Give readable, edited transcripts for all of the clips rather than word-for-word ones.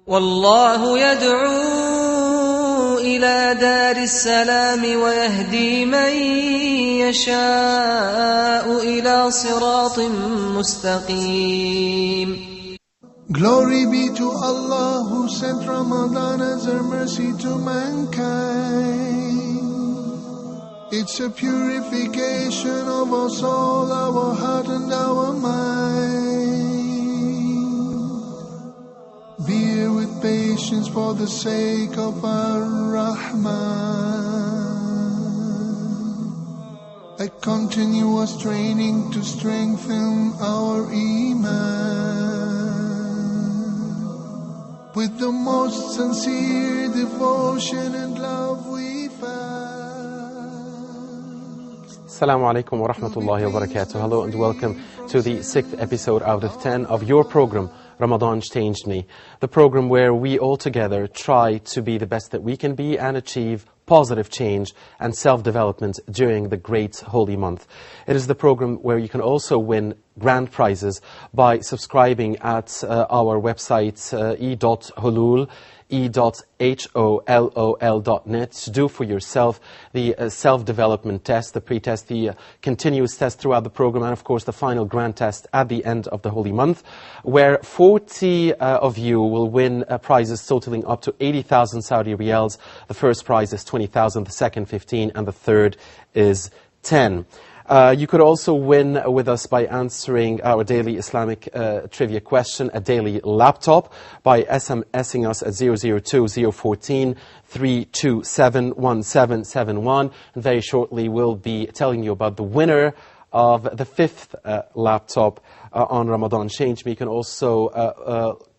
والله يدعو إلى دار السلام ويهدي من يشاء إلى صراط مستقيم. Glory be to Allah who sent Ramadan as a mercy to mankind. It's a purification of our soul, our heart and our mind. Bear with patience for the sake of our Rahman. A continuous training to strengthen our Iman. With the most sincere devotion and love we found. Assalamu alaikum wa rahmatullahi wa barakatuh. Hello and welcome to the 6th episode out of 10 of your program, Ramadan Changed Me. The program where we all together try to be the best that we can be and achieve positive change and self-development during the great holy month. It is the program where you can also win grand prizes by subscribing at our website e.hulul, e.holol.net to do for yourself the self-development test, the pre-test, the continuous test throughout the program, and of course the final grand test at the end of the holy month, where 40 of you will win prizes totaling up to 80,000 Saudi riyals. The first prize is 20,000, the second 15, and the third is 10. You could also win with us by answering our daily Islamic trivia question, a daily laptop, by SMSing us at 002-014 327 1771. And very shortly we'll be telling you about the winner of the 5th laptop on Ramadan Change Me. You can also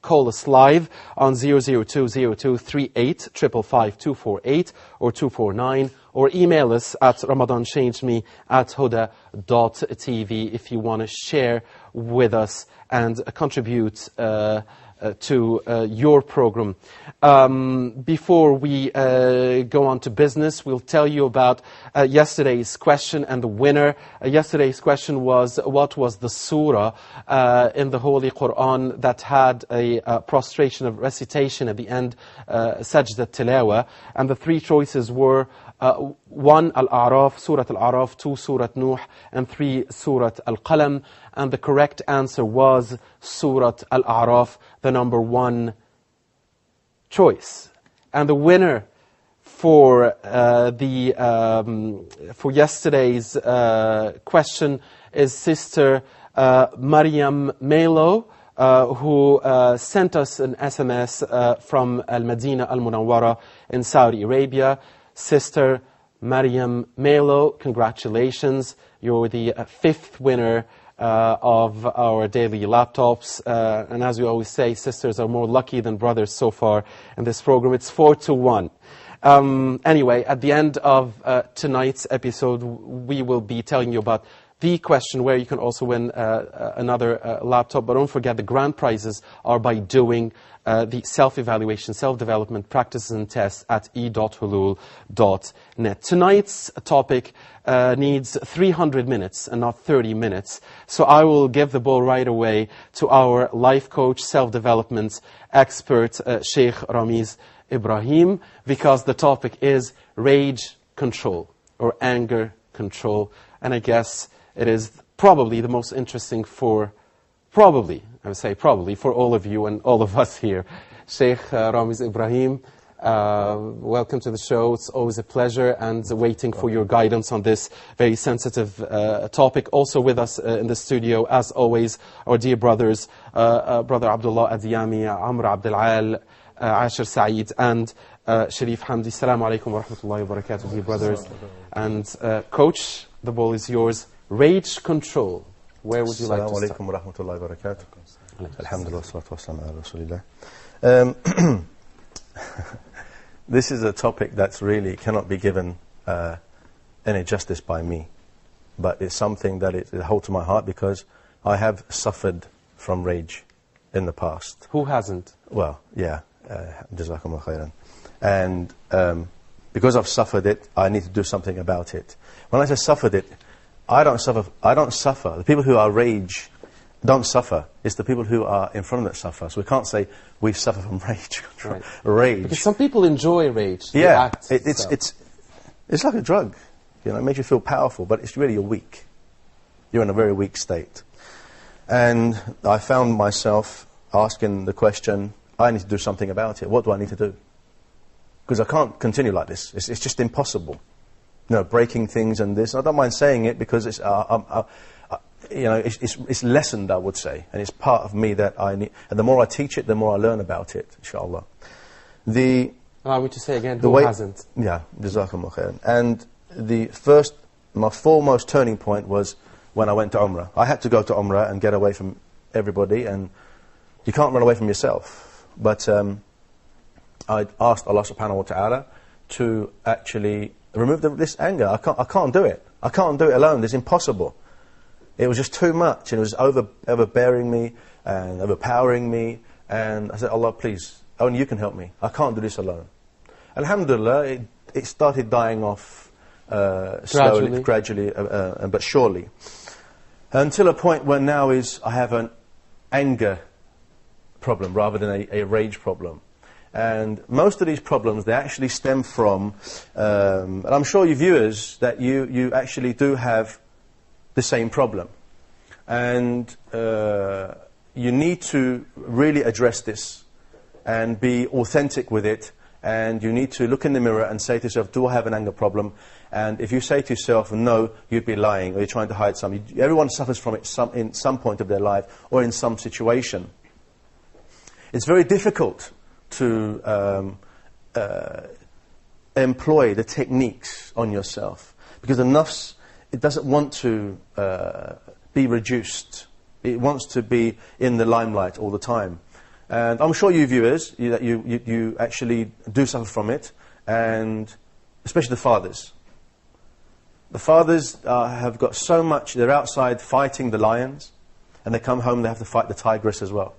call us live on 002-0238 555 248 or 249, or email us at ramadanchangedme@huda.tv if you want to share with us and contribute to your program. Before we go on to business, we'll tell you about yesterday's question and the winner. Yesterday's question was, what was the surah in the Holy Quran that had a prostration of recitation at the end, sajda tilawa? And the three choices were 1, Al-A'raf, Surah Al-A'raf, 2, Surah Nuh, and 3, Surah Al-Qalam. And the correct answer was Surah Al-A'raf, the number 1 choice. And the winner for for yesterday's question is Sister Maryam Melo, who sent us an SMS from Al-Madinah Al-Munawwara in Saudi Arabia. Sister Maryam Melo, congratulations. You're the 5th winner of our daily laptops. And as we always say, sisters are more lucky than brothers so far in this program. It's 4-1. Anyway, at the end of tonight's episode, we will be telling you about the question where you can also win another laptop. But don't forget, the grand prizes are by doing the self-evaluation, self-development practices and tests at e.hulul.net. Tonight's topic needs 300 minutes and not 30 minutes. So I will give the ball right away to our life coach, self-development expert, Sheikh Ramiz Ibrahim, because the topic is rage control or anger control. And I guess it is probably the most interesting for all of you and all of us here. Sheikh Ramiz Ibrahim, welcome to the show. It's always a pleasure, and waiting for your guidance on this very sensitive topic. Also with us in the studio, as always, our dear brothers, Brother Abdullah Adiyami, Amr Abdul Al, Ashir Saeed, and Sharif Hamdi. Assalamu alaikum wa rahmatullahi wa barakatuh, dear brothers. And Coach, the ball is yours. Rage control. Where would you like to start? Assalamu alaikum wa rahmatullahi wa barakatuh. Alhamdulillah, salatu wassalam ala rasulillah. This is a topic that's really cannot be given any justice by me. But it's something that it holds to my heart because I have suffered from rage in the past. Who hasn't? Well, yeah. Jazakumullah khairan. And because I've suffered it, I need to do something about it. When I say suffered it, I don't suffer. The people who are rage don't suffer. It's the people who are in front of that suffer. So we can't say we suffer from rage. Right. Rage. Because some people enjoy rage. They Yeah, act, it's like a drug. You know, it makes you feel powerful, but it's really you're weak. You're in a very weak state. And I found myself asking the question, I need to do something about it. What do I need to do? Because I can't continue like this. It's just impossible. You know, breaking things and this. I don't mind saying it because it's, you know, it's lessened, I would say. And it's part of me that I need. And the more I teach it, the more I learn about it, inshallah. I would just say again, who hasn't? Yeah, jazakumullah khair. And my foremost turning point was when I went to Umrah. I had to go to Umrah and get away from everybody, and you can't run away from yourself. But I asked Allah subhanahu wa ta'ala to actually remove this anger. I can't do it. I can't do it alone. It's impossible. It was just too much, and it was overbearing me and overpowering me. And I said, Allah, please, only you can help me. I can't do this alone. Alhamdulillah, it started dying off slowly, gradually, but surely. Until a point where now I have an anger problem rather than a rage problem. And most of these problems, they actually stem from, and I'm sure you viewers, that you actually do have the same problem. And you need to really address this and be authentic with it. And you need to look in the mirror and say to yourself, do I have an anger problem? And if you say to yourself, no, you'd be lying, or you're trying to hide something. Everyone suffers from it in some point of their life or in some situation. It's very difficult to employ the techniques on yourself, because the nafs, it doesn't want to be reduced. It wants to be in the limelight all the time. And I'm sure you viewers, you actually do suffer from it, and especially the fathers. The fathers have got so much, they're outside fighting the lions, and they come home, they have to fight the tigress as well.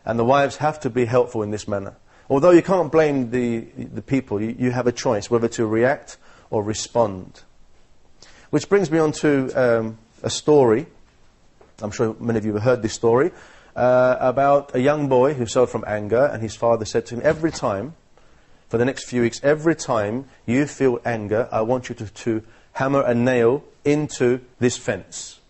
And the wives have to be helpful in this manner. Although you can't blame the people, you have a choice whether to react or respond. Which brings me on to a story. I'm sure many of you have heard this story. About a young boy who suffered from anger, and his father said to him, every time, for the next few weeks, every time you feel anger, I want you to hammer a nail into this fence.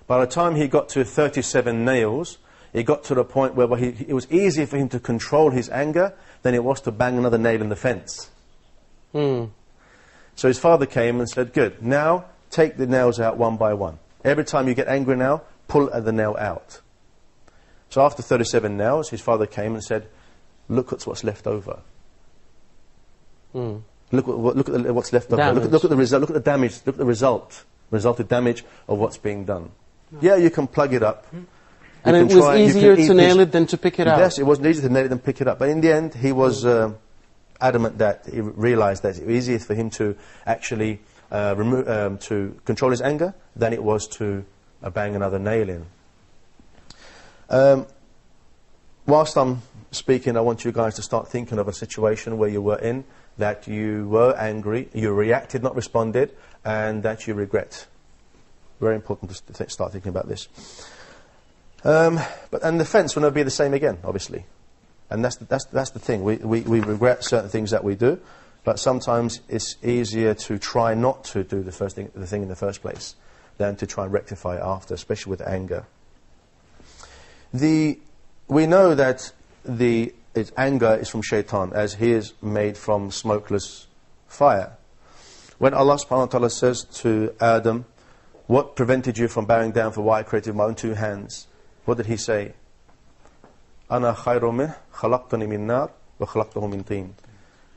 By the time he got to 37 nails, it got to the point where it was easier for him to control his anger than it was to bang another nail in the fence. So his father came and said, good, now take the nails out one by one. Every time you get angry now, pull the nail out. So after 37 nails, his father came and said, look at what's left over. Look at what's left over. Look at the result. Look at the damage. Look at the resulted damage of what's being done. Yeah, you can plug it up. And it was easier to nail it than to pick it out. Yes, it wasn't easier to nail it than pick it up. But in the end, he was adamant that he realized that it was easier for him to actually to control his anger than it was to bang another nail in. Whilst I'm speaking, I want you guys to start thinking of a situation where you were in, that you were angry, you reacted, not responded, and that you regret. Very important to start thinking about this. And the fence will never be the same again, obviously. And that's the thing. We regret certain things that we do, but sometimes it's easier to try not to do the thing in the first place than to try and rectify it after, especially with anger. We know that its anger is from shaitan, as he is made from smokeless fire. When Allah subhanahu wa ta'ala says to Adam, what prevented you from bowing down for what I created with my own two hands? What did he say? Ana khayru minh, khalaqtani min nar, wa khalaqtahu min teen.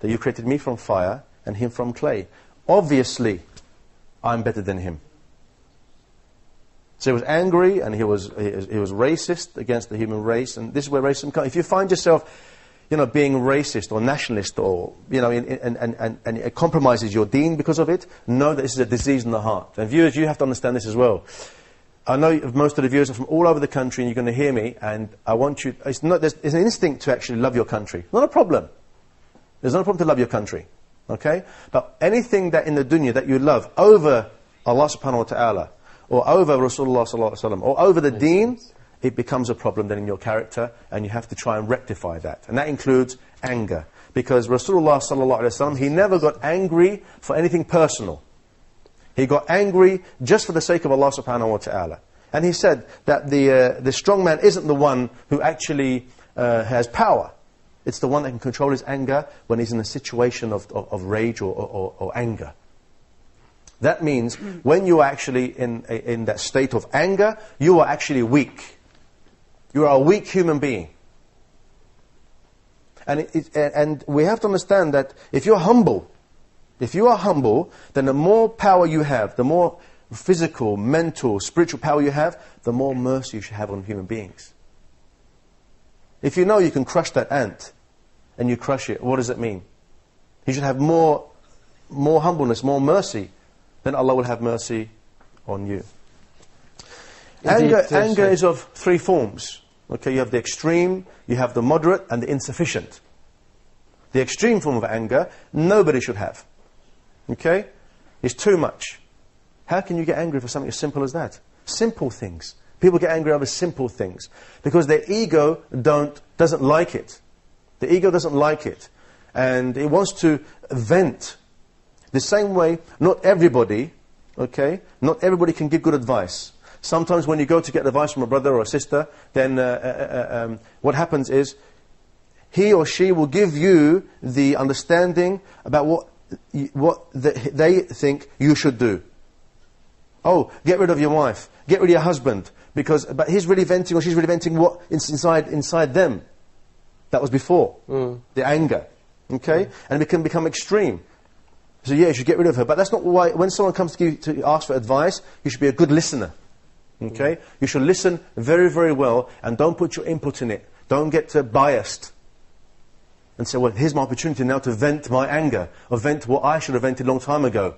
That you created me from fire and him from clay. Obviously, I'm better than him. So he was angry, and he was racist against the human race, and this is where racism comes. If you find yourself, being racist or nationalist, or and it compromises your deen because of it, know that this is a disease in the heart. And viewers, you have to understand this as well. I know most of the viewers are from all over the country, and you're going to hear me, and I want you. There's an instinct to actually love your country. Not a problem. There's no problem to love your country, okay? But anything that in the dunya that you love over Allah subhanahu wa ta'ala, or over Rasulullah sallallahu alaihi wasallam, or over the deen, it becomes a problem then in your character, and you have to try and rectify that. And that includes anger. Because Rasulullah sallallahu alaihi wasallam, he never got angry for anything personal. He got angry just for the sake of Allah subhanahu wa ta'ala. And he said that the strong man isn't the one who actually has power. It's the one that can control his anger when he's in a situation of rage or anger. That means when you are actually in that state of anger, you are actually weak. You are a weak human being. And we have to understand that if you are humble, then the more power you have, the more physical, mental, spiritual power you have, the more mercy you should have on human beings. If you know you can crush that ant, and you crush it, what does it mean? You should have more humbleness, more mercy, then Allah will have mercy on you. Anger is of three forms. Okay, you have the extreme, you have the moderate, and the insufficient. The extreme form of anger, nobody should have. Okay? It's too much. How can you get angry for something as simple as that? Simple things. People get angry over simple things because their ego doesn't like it. The ego doesn't like it. And it wants to vent. The same way, not everybody can give good advice. Sometimes when you go to get advice from a brother or a sister, then what happens is, he or she will give you the understanding about what they think you should do. Oh, get rid of your wife, get rid of your husband, but he's really venting or she's really venting what inside them. That was before, the anger, okay? And it can become extreme. So yeah, you should get rid of her. But that's not why, when someone comes to you to ask for advice, you should be a good listener, okay? You should listen very, very well and don't put your input in it. Don't get biased and say, well, here's my opportunity now to vent my anger, or vent what I should have vented a long time ago.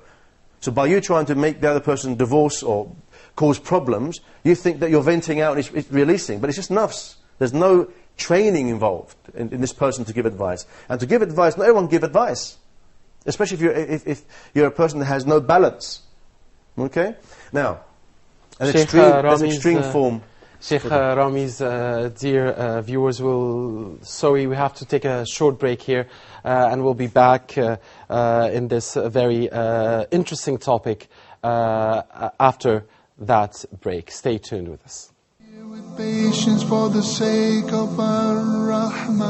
So by you trying to make the other person divorce or cause problems, you think that you're venting out and it's releasing. But it's just nafs. There's no training involved in this person to give advice. And to give advice, not everyone can give advice. Especially if you're a person that has no balance. Okay? Now, an extreme form. Sheikh Ramiz, dear viewers, we have to take a short break here and we'll be back in this very interesting topic after that break. Stay tuned with us. With patience for the sake of Ar-Rahman,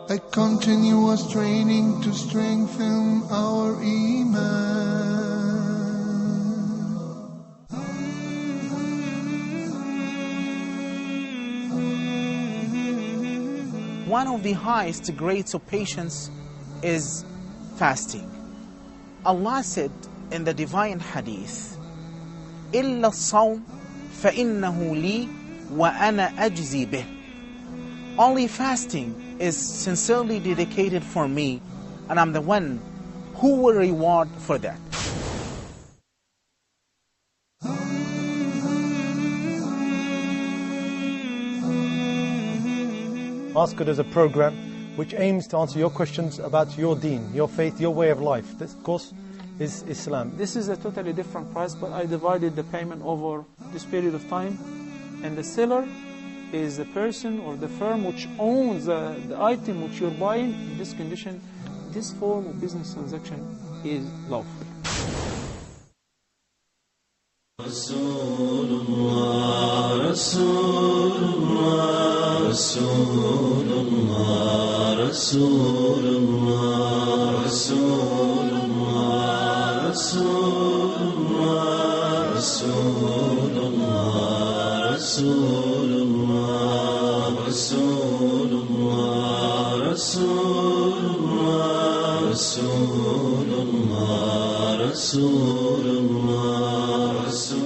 a continuous training to strengthen our Iman. One of the highest grades of patience is fasting. Allah said in the divine hadith, إِلَّا الصَّوْمِ فَإِنَّهُ لِي وَأَنَا أَجْزِي بِهِ. Only fasting is sincerely dedicated for me, and I'm the one who will reward for that. Ask It is a program which aims to answer your questions about your deen, your faith, your way of life. This, of course, is Islam. This is a totally different price, but I divided the payment over this period of time. And the seller is the person or the firm which owns the item which you're buying. In this condition, this form of business transaction is lawful. Rasulullah, Rasulullah, Rasulullah, Rasulullah, Rasulullah, Rasulullah, Rasulullah, Rasulullah, Rasulullah, Rasulullah,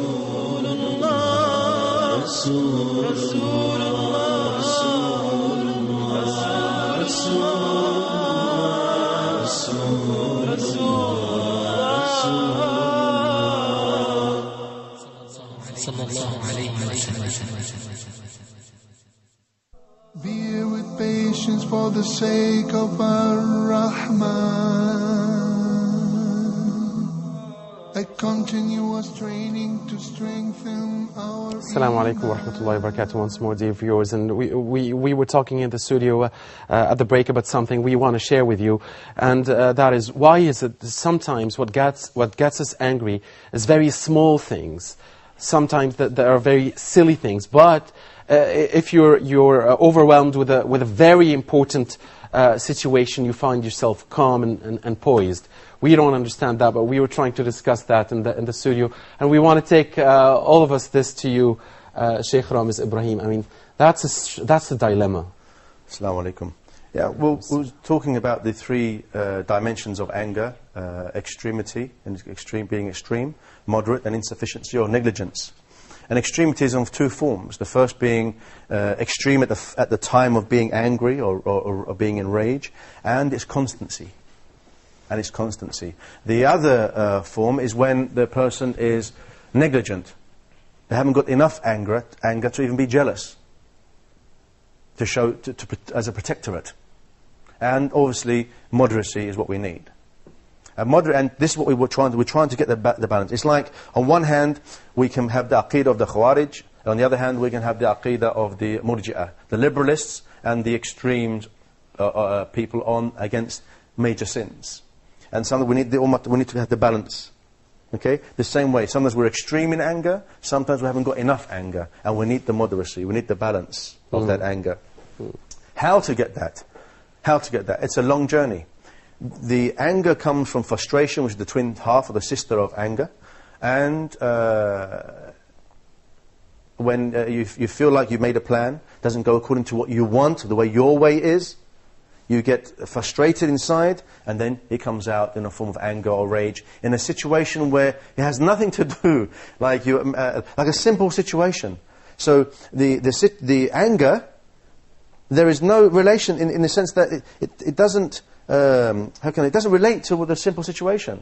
Rasulullah, Rasulullah, Bear with patience for the sake of Ar-Rahman, a continuous training to strengthen our Assalamu alaikum wa rahmatullahi wa barakatuh once more, dear viewers. And we were talking in the studio at the break about something we want to share with you. And that is, why is it sometimes what gets us angry is very small things. Sometimes that are very silly things. But if you're overwhelmed with a very important situation, you find yourself calm and poised. We don't understand that, but we were trying to discuss that in the studio. And we want to take, all of us, this to you, Sheikh Ramiz, Ibrahim. I mean, that's a dilemma. Assalamu alaikum. Yeah, we're talking about the three dimensions of anger: extremity, and being extreme, moderate, and insufficiency or negligence. And extremity is of two forms. The first being extreme at the time of being angry or being in rage, and its constancy. The other form is when the person is negligent. They haven't got enough anger to even be jealous, to show as a protectorate. And obviously, moderacy is what we need. And this is what we're trying to get the balance. It's like, on one hand, we can have the aqidah of the Khawarij, and on the other hand, we can have the aqidah of the Murji'ah, the liberalists and the extremes people against major sins. And sometimes we need to have the balance. Okay? The same way, sometimes we're extreme in anger, sometimes we haven't got enough anger, and we need the moderacy, we need the balance of that anger. How to get that? It's a long journey. The anger comes from frustration, which is the twin half or the sister of anger. And when you feel like you've made a plan, doesn't go according to what you want, the way your way is, you get frustrated inside, and then it comes out in a form of anger or rage in a situation where it has nothing to do, like a simple situation. So the anger, there is no relation in the sense that it doesn't. It doesn't relate to the simple situation.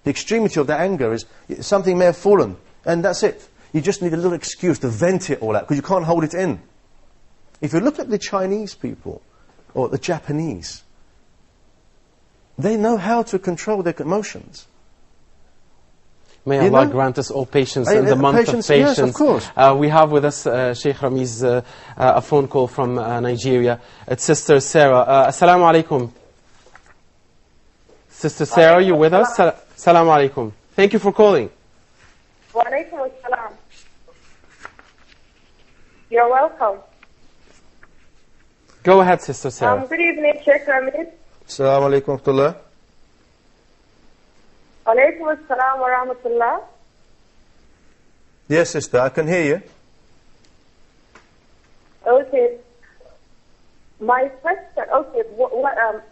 The extremity of the anger is something may have fallen, and that's it. You just need a little excuse to vent it all out, because you can't hold it in. If you look at the Chinese people, or the Japanese, they know how to control their emotions. May Allah grant us all patience in the month of patience. Yes, of course. We have with us Sheikh Ramiz, a phone call from Nigeria. It's Sister Sarah. Assalamu alaikum. Sister Sarah, are you with us? Assalamu alaikum. Thank you for calling. Wa alaikum assalam. You're welcome. Go ahead, Sister Sarah. Good evening, Sheikh Ramiz. Assalamu alaikum wa rahmatullah. Alaikum assalam wa rahmatullah. Yes, sister, I can hear you. Okay. My question,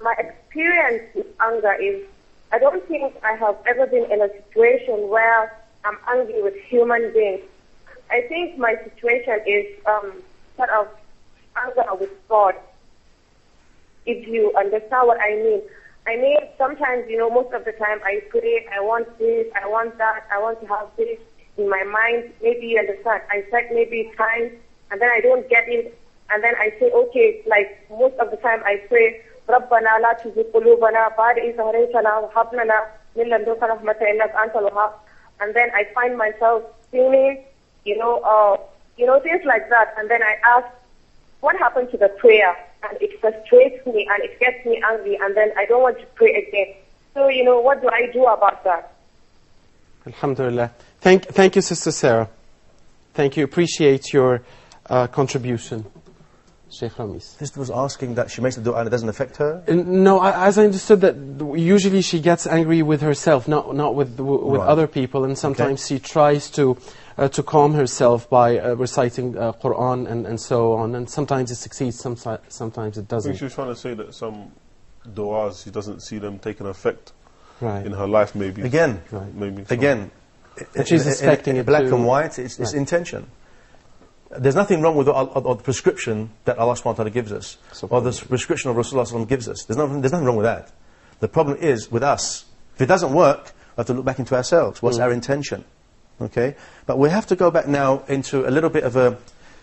my experience with anger is, I don't think I have ever been in a situation where I'm angry with human beings. I think my situation is sort of anger with God, if you understand what I mean. I mean, sometimes, most of the time I pray, I want this, I want that, I want to have this in my mind. Maybe you understand. I set maybe time, and then I don't get it. And then I say, okay, like most of the time I pray, رَبَّنَا لَا تُزِغْ قُلُوبَنَا بَعْدَ إِذْ هَدَيْتَنَا وَهَبْ لَنَا مِن لَّدُنكَ رَحْمَةً إِنَّكَ أَنتَ الْوَهَّابُ. And then I find myself singing, things like that. And then I ask, what happened to the prayer? And it frustrates me and it gets me angry, and then I don't want to pray again. So, what do I do about that? Alhamdulillah. Thank you, Sister Sarah. Thank you. Appreciate your contribution. Sheikh Ramiz. Sister was asking that she makes the dua and it doesn't affect her? No, as I understood that usually she gets angry with herself, not with other people, and sometimes she tries to calm herself by reciting Quran and so on, and sometimes it succeeds, sometimes it doesn't. I think she was trying to say that some du'as, she doesn't see them taking effect right. in her life, maybe. Again, right. maybe. And she's expecting it black and white, it's right. intention. There's nothing wrong with the prescription that Allah subhanahu wa ta'ala gives us, or the prescription of Rasulullah gives us. There's nothing wrong with that. The problem is with us. If it doesn't work, we have to look back into ourselves. What's our intention? Okay? But we have to go back now into a little bit of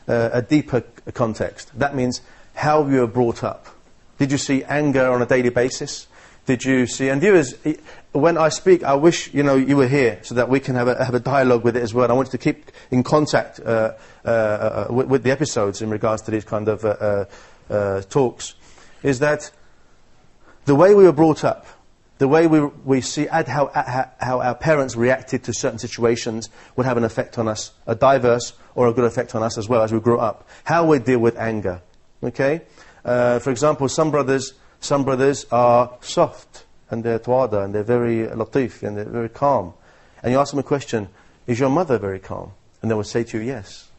a deeper context. That means how you were brought up. Did you see anger on a daily basis? Did you see? And viewers, when I speak, I wish you were here so that we can have a dialogue with it as well. I want you to keep in contact with the episodes in regards to these kind of talks. Is that the way we were brought up, the way we see how our parents reacted to certain situations would have an effect on us, a diverse or a good effect on us as well as we grew up. How we deal with anger. Okay? For example, some brothers are soft and they're tawada and they're very latif and they're very calm. And you ask them a question, is your mother very calm? And they will say to you, yes.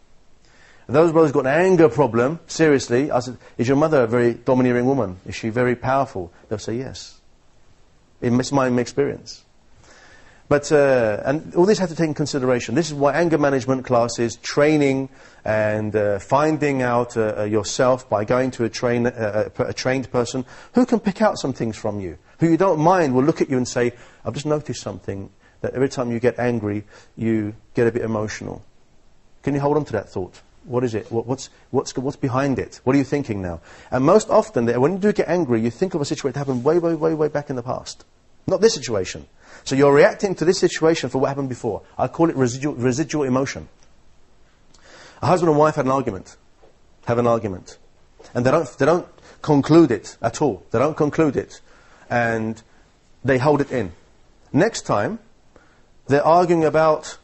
And those brothers got an anger problem, seriously. I said, is your mother a very domineering woman? Is she very powerful? They'll say yes. It's my experience. But, and all this has to take in consideration. This is why anger management classes, training and finding out yourself by going to a trained person who can pick out some things from you, who you don't mind will look at you and say, I've just noticed something, that every time you get angry, you get a bit emotional. Can you hold on to that thought? What is it? What's behind it? What are you thinking now? And most often, when you do get angry, you think of a situation that happened way back in the past. Not this situation. So you're reacting to this situation for what happened before. I call it residual emotion. A husband and wife have an argument. And they don't conclude it at all. They don't conclude it. And they hold it in. Next time, they're arguing about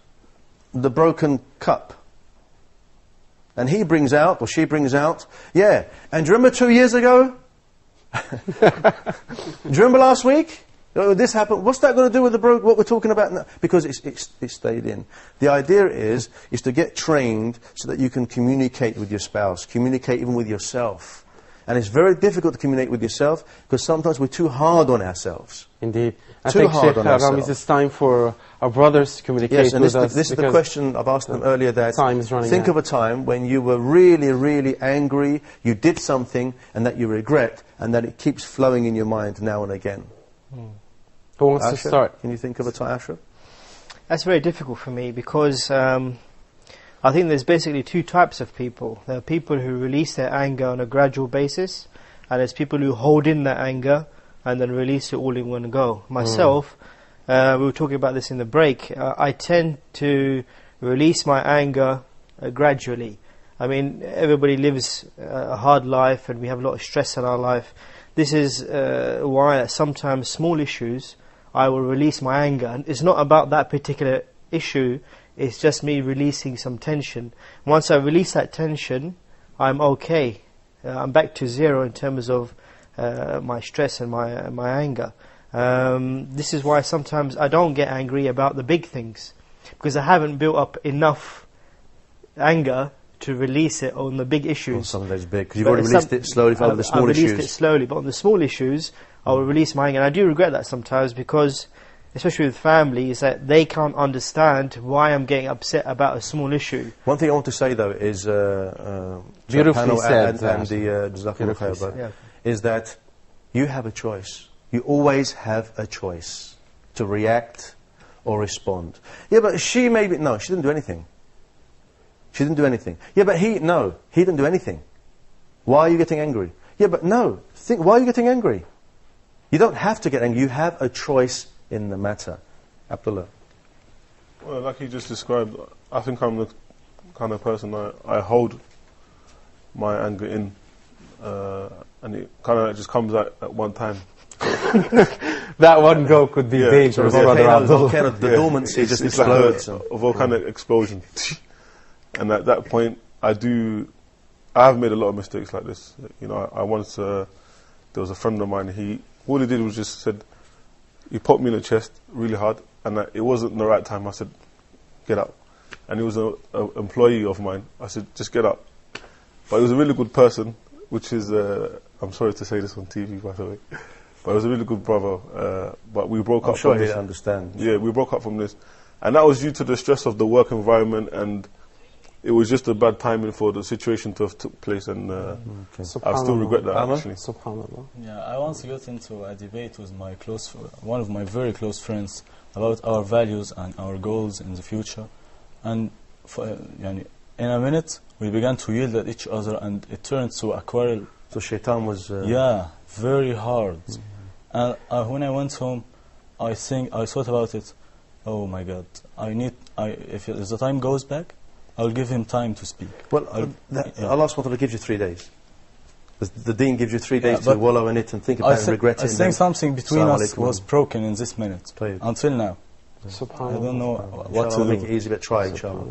the broken cup. And he brings out, or she brings out, yeah, and do you remember 2 years ago? Do you remember last week? This happened. What's that got to do with what we're talking about now? Because it stayed in. The idea is to get trained so that you can communicate with your spouse, communicate even with yourself. And it's very difficult to communicate with yourself because sometimes we're too hard on ourselves. Indeed. I think, Sheikh Ramiz, it's time for our brothers to communicate with us. This is the question I've asked them earlier, that think of a time when you were really angry, you did something and that you regret, and that it keeps flowing in your mind now and again. Who wants to start? Can you think of a time, Ashraf? That's very difficult for me because I think there's basically two types of people. There are people who release their anger on a gradual basis, and there's people who hold in their anger and then release it all in one go. Myself, we were talking about this in the break, I tend to release my anger gradually. I mean, everybody lives a hard life and we have a lot of stress in our life. This is why sometimes small issues, I will release my anger. And it's not about that particular issue, it's just me releasing some tension. Once I release that tension, I'm okay. I'm back to zero in terms of my stress and my anger. This is why sometimes I don't get angry about the big things, because I haven't built up enough anger to release it on the big issues. On some of those big, because you've already released it slowly for the small issues. I've released it slowly, but on the small issues, I will release my anger. And I do regret that sometimes, because, especially with family, is that they can't understand why I'm getting upset about a small issue. One thing I want to say, though, is beautifully said, and the is that you have a choice. You always have a choice to react or respond. Yeah, but she maybe... No, she didn't do anything. She didn't do anything. Yeah, but he didn't do anything. Why are you getting angry? Yeah, but no. Why are you getting angry? You don't have to get angry. You have a choice in the matter. Abdullah. Well, like you just described, I think I'm the kind of person I hold my anger in, and it kind of just comes out at one time. That one go could be dangerous. The dormancy just explodes. Like a volcanic explosion. And at that point, I have made a lot of mistakes like this. You know, I once, there was a friend of mine, all he did was just said, he put me in the chest really hard, and it wasn't the right time. I said, get up. And he was an employee of mine. I said, just get up. But he was a really good person, which is, I'm sorry to say this on TV, by the way, but he was a really good brother. But we broke up I'm sure from this. He'll understand. Yeah, we broke up from this. And that was due to the stress of the work environment, and it was just a bad timing for the situation to have took place, and I still regret that, actually. Subhanallah. Yeah, I once got into a debate with one of my very close friends about our values and our goals in the future. And in a minute, we began to yell at each other, and it turned to a quarrel. So shaitan was... yeah, very hard. And when I went home, I thought about it. Oh my God! If the time goes back, I'll give him time to speak. Well, Allah subhanahu wa ta'ala gives you 3 days. The deen gives you 3 days to wallow in it and think about it and regret it. I think something between us was broken in this minute. Until now. I don't know what to do. Make it easy, but try, inshallah.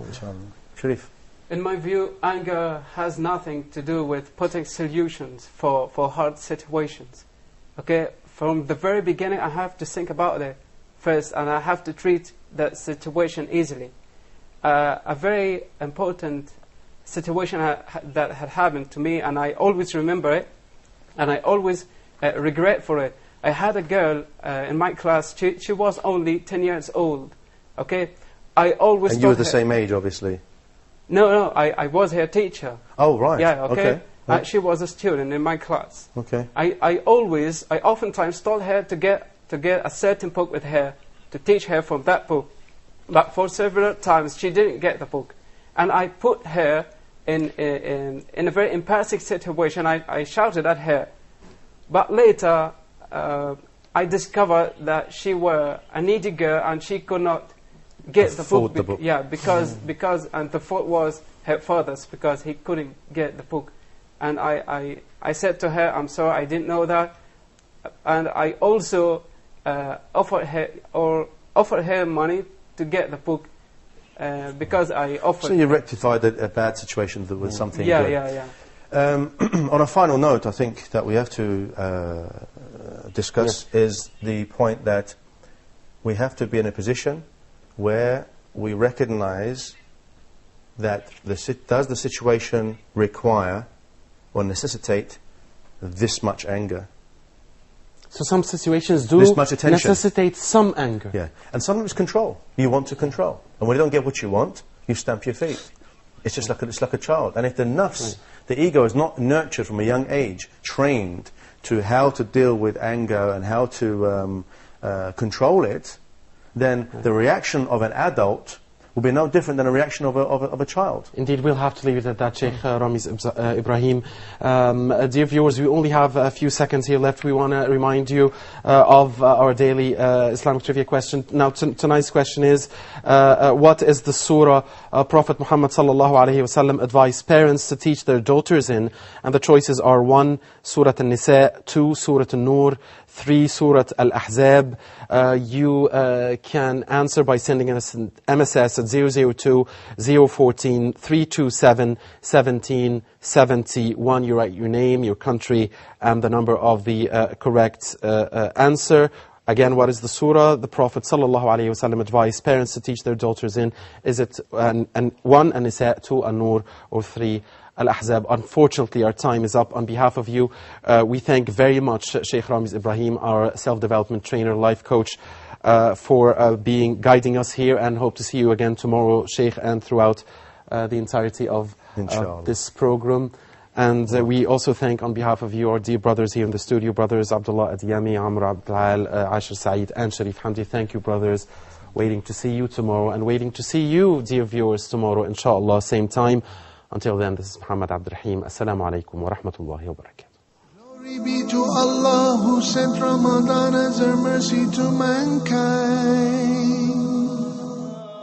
Sharif. In my view, anger has nothing to do with putting solutions for hard situations. Okay, from the very beginning, I have to think about it first, and I have to treat that situation easily. A very important situation that had happened to me, and I always remember it, and I always regret for it. I had a girl in my class. She was only 10 years old. Okay, I always. And you were the same age, obviously. No, I was her teacher. Oh, right. Yeah, okay. She was a student in my class. Okay. I oftentimes told her to get a certain book with her, to teach her from that book. But for several times, she didn't get the book. And I put her in a very embarrassing situation. I shouted at her. But later, I discovered that she was a needy girl and she could not get the book. Yeah, because and the fault was her father's, because he couldn't get the book. And I said to her, I'm sorry, I didn't know that. And I also offered her money to get the book, because I offered. So you rectified a bad situation with something good. Yeah. On a final note, I think that we have to discuss is the point that we have to be in a position where we recognize that does the situation require or necessitate this much anger. So some situations do necessitate some anger. Yeah, and some of it's control. You want to control, and when you don't get what you want, you stamp your feet. It's just like a child. And if the nafs, the ego, is not nurtured from a young age, trained to how to deal with anger and how to control it, then the reaction of an adult will be no different than a reaction of a child. Indeed, we'll have to leave it at that, Sheikh Ramiz Ibrahim. Dear viewers, we only have a few seconds here left. We want to remind you of our daily Islamic trivia question. Now, tonight's question is, what is the surah Prophet Muhammad sallallahu alaihi wasallam advised parents to teach their daughters in? And the choices are 1, Surah An-Nisa, 2, Surah An-Nur, 3, Surah Al-Ahzab. You can answer by sending us an MSS at 002-014-327-1771. You write your name, your country, and the number of the correct answer. Again, what is the surah the Prophet ﷺ advised parents to teach their daughters in? Is it 1, An-Nisa, 2, An-Nur, or 3, Al-Ahzab? Unfortunately, our time is up. On behalf of you, we thank very much Sheikh Ramiz Ibrahim, our self-development trainer, life coach, for guiding us here, and hope to see you again tomorrow, Sheikh, and throughout the entirety of this program. And we also thank, on behalf of you, our dear brothers here in the studio, brothers Abdullah Adiyami, Amr Abdal, Ashir Saeed, and Sharif Hamdi. Thank you, brothers. Waiting to see you tomorrow, and waiting to see you, dear viewers, tomorrow, inshallah, same time. Until then, this is Muhammad Abdurrahim. Assalamu alaikum wa rahmatullahi wa barakatuh. Glory be to Allah who sent Ramadan as a mercy to mankind.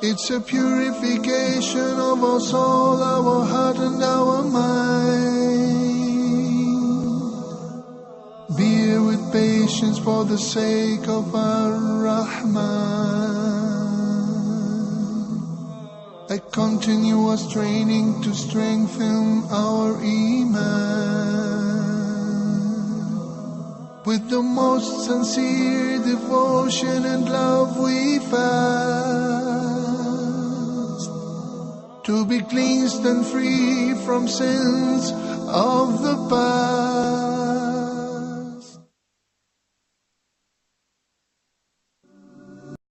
It's a purification of our soul, our heart and our mind. Bear with patience for the sake of our Rahman. A continuous training to strengthen our Iman. With the most sincere devotion and love we fast, to be cleansed and free from sins of the past.